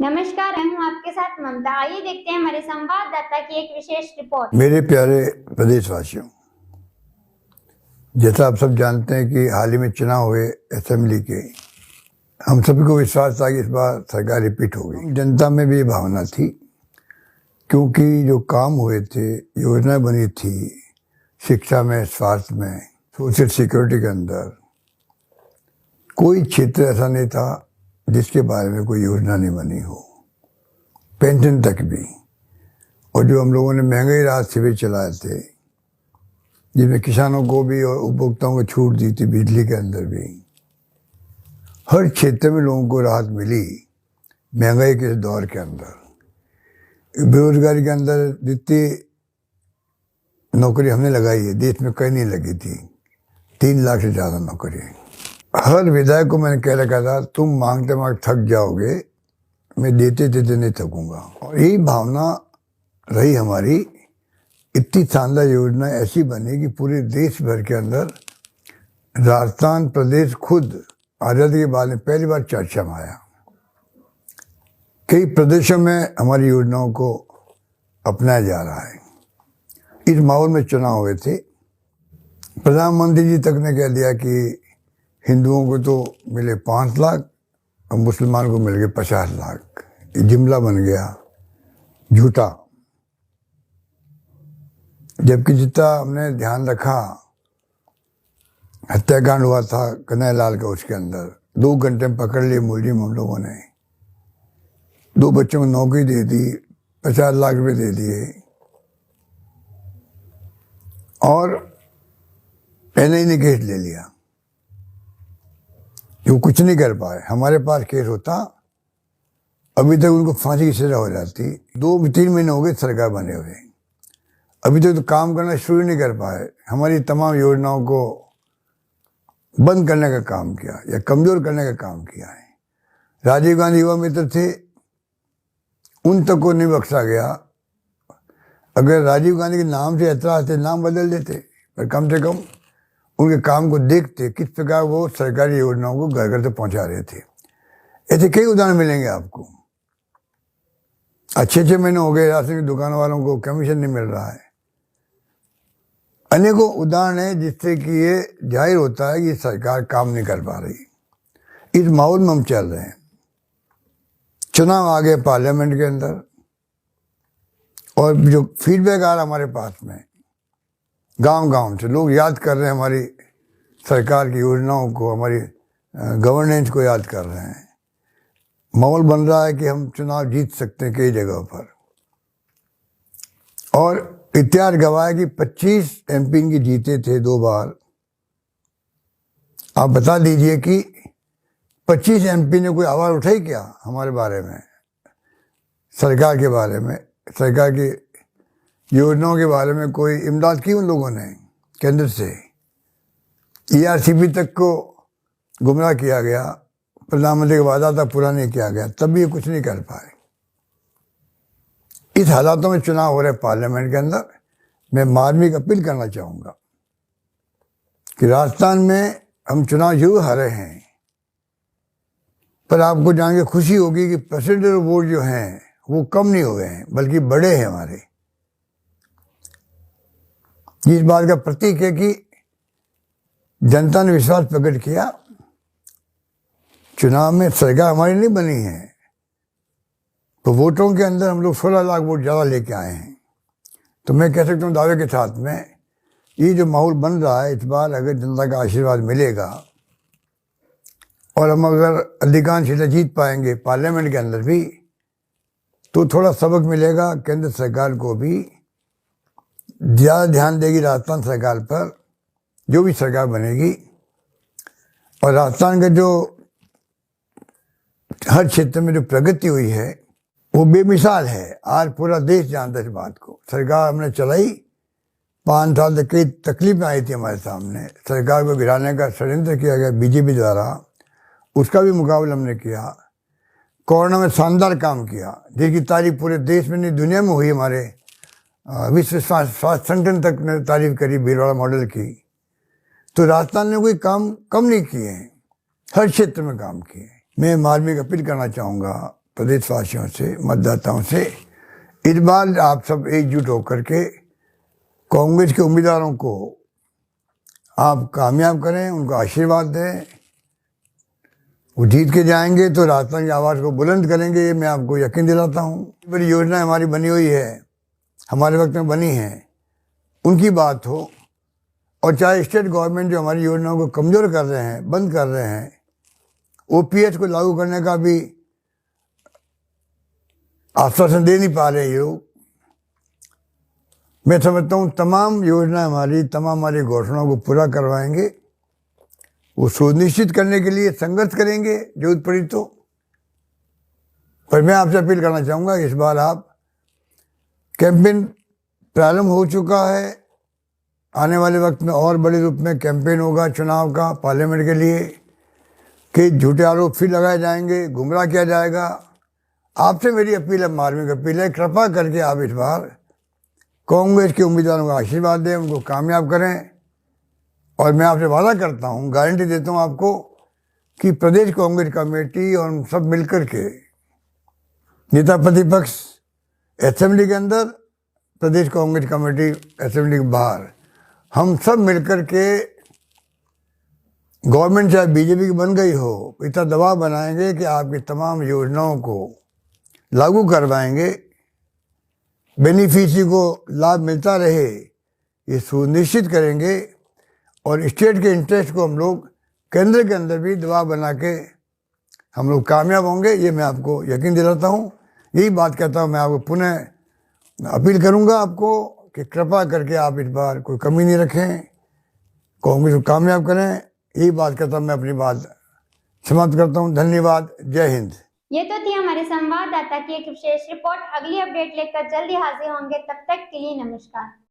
नमस्कार, मैं हूं आपके साथ ममता। आइए देखते हैं हमारे संवाददाता की एक विशेष रिपोर्ट। मेरे प्यारे प्रदेशवासियों, जैसा आप सब जानते हैं कि हाल ही में चुनाव हुए असेंबली के। हम सभी को विश्वास था कि इस बार सरकार रिपीट होगी। जनता में भी ये भावना थी, क्योंकि जो काम हुए थे, योजनाएं बनी थी शिक्षा में, स्वास्थ्य में, सोशल सिक्योरिटी के अंदर, कोई क्षेत्र ऐसा नहीं था जिसके बारे में कोई योजना नहीं बनी हो, पेंशन तक भी। और जो हम लोगों ने महंगाई राहत शिविर चलाए थे, जिसमें किसानों को भी और उपभोक्ताओं को छूट दी थी, बिजली के अंदर भी, हर क्षेत्र में लोगों को राहत मिली। महंगाई के दौर के अंदर, बेरोजगारी के अंदर जितनी नौकरी हमने लगाई है, देश में कहीं नहीं लगी थी। 3 लाख से ज़्यादा नौकरी। हर विधायक को मैंने कह रखा था, तुम मांगते मांगते थक जाओगे, मैं देते देते नहीं थकूंगा। और यही भावना रही हमारी। इतनी शानदार योजना ऐसी बनी कि पूरे देश भर के अंदर राजस्थान प्रदेश खुद आज़ादी के बाद में पहली बार चर्चा में आया। कई प्रदेशों में हमारी योजनाओं को अपनाया जा रहा है। इस माहौल में चुनाव हुए थे। प्रधानमंत्री जी तक ने कह दिया कि हिंदुओं को तो मिले 5 लाख और मुसलमानों को मिल गए 50 लाख। ये जुमला बन गया झूठा। जबकि जितना हमने ध्यान रखा, हत्याकांड हुआ था कन्हैया लाल का, उसके अंदर 2 घंटे में पकड़ लिए मुलजिम हम लोगों ने। 2 बच्चों को नौकरी दे दी, 50 लाख रुपए दे दिए। और एनआईए ने केस ले लिया, वो कुछ नहीं कर पाए। हमारे पास केस होता, अभी तक उनको फांसी की सजा हो जाती। 2-3 महीने हो गए सरकार बने हुए, अभी तक तो काम करना शुरू नहीं कर पाए। हमारी तमाम योजनाओं को बंद करने का काम किया या कमजोर करने का काम किया है। राजीव गांधी युवा मित्र थे, उन तक को नहीं बख्शा गया। अगर राजीव गांधी के नाम से ऐतराज थे, नाम बदल देते, पर कम से कम उनके काम को देखते, किस प्रकार वो सरकारी योजनाओं को घर घर तक पहुंचा रहे थे। ऐसे कई उदाहरण मिलेंगे आपको। अच्छे महीने हो गए, राशन की दुकान वालों को कमीशन नहीं मिल रहा है। अनेकों उदाहरण है जिससे कि ये जाहिर होता है कि सरकार काम नहीं कर पा रही। इस माहौल में हम चल रहे हैं। चुनाव आ गए पार्लियामेंट के अंदर, और जो फीडबैक आ रहा हमारे पास में, गांव-गांव से लोग याद कर रहे हैं हमारी सरकार की योजनाओं को, हमारी गवर्नेंस को याद कर रहे हैं। माहौल बन रहा है कि हम चुनाव जीत सकते हैं कई जगहों पर। और इतिहास गवाह है कि 25 एमपी इनकी जीते थे 2 बार। आप बता दीजिए कि 25 एमपी ने कोई आवाज़ उठाई क्या हमारे बारे में, सरकार के बारे में, सरकार की योजनाओं के बारे में? कोई इमदाद की उन लोगों ने केंद्र से? ईआरसीपी तक को गुमराह किया गया, प्रधानमंत्री का वादा था पूरा नहीं किया गया, तब भी ये कुछ नहीं कर पाए। इस हालातों में चुनाव हो रहे पार्लियामेंट के अंदर, मैं मार्मिक अपील करना चाहूँगा कि राजस्थान में हम चुनाव जरूर हारे हैं, पर आपको जान के खुशी होगी कि परसेंटेज वोट जो हैं वो कम नहीं हुए हैं, बल्कि बढ़े हैं हमारे। इस बात का प्रतीक है कि जनता ने विश्वास प्रकट किया। चुनाव में सरकार हमारी नहीं बनी है, तो वोटों के अंदर हम लोग 16 लाख वोट ज़्यादा लेके आए हैं। तो मैं कह सकता हूँ दावे के साथ में, ये जो माहौल बन रहा है, इस बार अगर जनता का आशीर्वाद मिलेगा और हम अगर अधिकांश सीटें जीत पाएंगे पार्लियामेंट के अंदर भी, तो थोड़ा सबक मिलेगा केंद्र सरकार को भी। ज़्यादा ध्यान देगी राजस्थान सरकार पर, जो भी सरकार बनेगी। और राजस्थान का जो हर क्षेत्र में जो प्रगति हुई है वो बेमिसाल है। आज पूरा देश जानता है इस बात को। सरकार हमने चलाई, 5 साल तक कई तकलीफें आई थी हमारे सामने। सरकार को गिराने का षड्यंत्र किया गया बीजेपी द्वारा, उसका भी मुकाबला हमने किया। कोरोना में शानदार काम किया, जिसकी तारीफ पूरे देश में नहीं दुनिया में हुई। हमारे विश्व स्वास्थ्य संगठन तक ने तारीफ करी भीलवाड़ा मॉडल की। तो राजस्थान ने कोई काम कम नहीं किए हैं, हर क्षेत्र में काम किए। मैं मार्मिक अपील करना चाहूँगा प्रदेशवासियों से, मतदाताओं से, इस बार आप सब एकजुट होकर के कांग्रेस के उम्मीदवारों को आप कामयाब करें, उनको आशीर्वाद दें। वो जीत के जाएंगे तो राजस्थान की आवाज़ को बुलंद करेंगे, ये मैं आपको यकीन दिलाता हूँ। बड़ी योजना हमारी बनी हुई है, हमारे वक्त में बनी है, उनकी बात हो, और चाहे स्टेट गवर्नमेंट जो हमारी योजनाओं को कमज़ोर कर रहे हैं, बंद कर रहे हैं, ओपीएस को लागू करने का भी आश्वासन दे नहीं पा रहे ये लोग। मैं समझता हूँ तमाम योजना हमारी घोषणाओं को पूरा करवाएंगे। वो सुनिश्चित करने के लिए संघर्ष करेंगे जरूरत पड़ी तो। पर मैं आपसे अपील करना चाहूँगा, इस बार आप कैंपेन प्रारंभ हो चुका है, आने वाले वक्त में और बड़े रूप में कैंपेन होगा चुनाव का पार्लियामेंट के लिए, कि झूठे आरोप फिर लगाए जाएंगे, गुमराह किया जाएगा। आपसे मेरी अपील है, मार्मिक अपील है, कृपा करके आप इस बार कांग्रेस के उम्मीदवारों को आशीर्वाद दें, उनको कामयाब करें। और मैं आपसे वादा करता हूँ, गारंटी देता हूँ आपको, कि प्रदेश कांग्रेस कमेटी और हम सब मिलकर के, नेता प्रतिपक्ष असेंबली के अंदर, प्रदेश कांग्रेस कमेटी असेंबली के बाहर, हम सब मिलकर के गवर्नमेंट चाहे बीजेपी की बन गई हो, इतना दबाव बनाएंगे कि आपकी तमाम योजनाओं को लागू करवाएंगे, बेनिफिशियरी को लाभ मिलता रहे, ये सुनिश्चित करेंगे। और स्टेट के इंटरेस्ट को हम लोग केंद्र के अंदर भी दबाव बना के हम लोग कामयाब होंगे, ये मैं आपको यकीन दिलाता हूँ। यही बात कहता हूँ, मैं आपको पुनः अपील करूँगा आपको कि कृपा करके आप इस बार कोई कमी नहीं रखें, कांग्रेस को कामयाब करें। यही बात करता हूँ, मैं अपनी बात समाप्त करता हूँ। धन्यवाद, जय हिंद। ये तो थी हमारे संवाददाता की एक विशेष रिपोर्ट। अगली अपडेट लेकर जल्दी हाजिर होंगे, तब तक के लिए नमस्कार।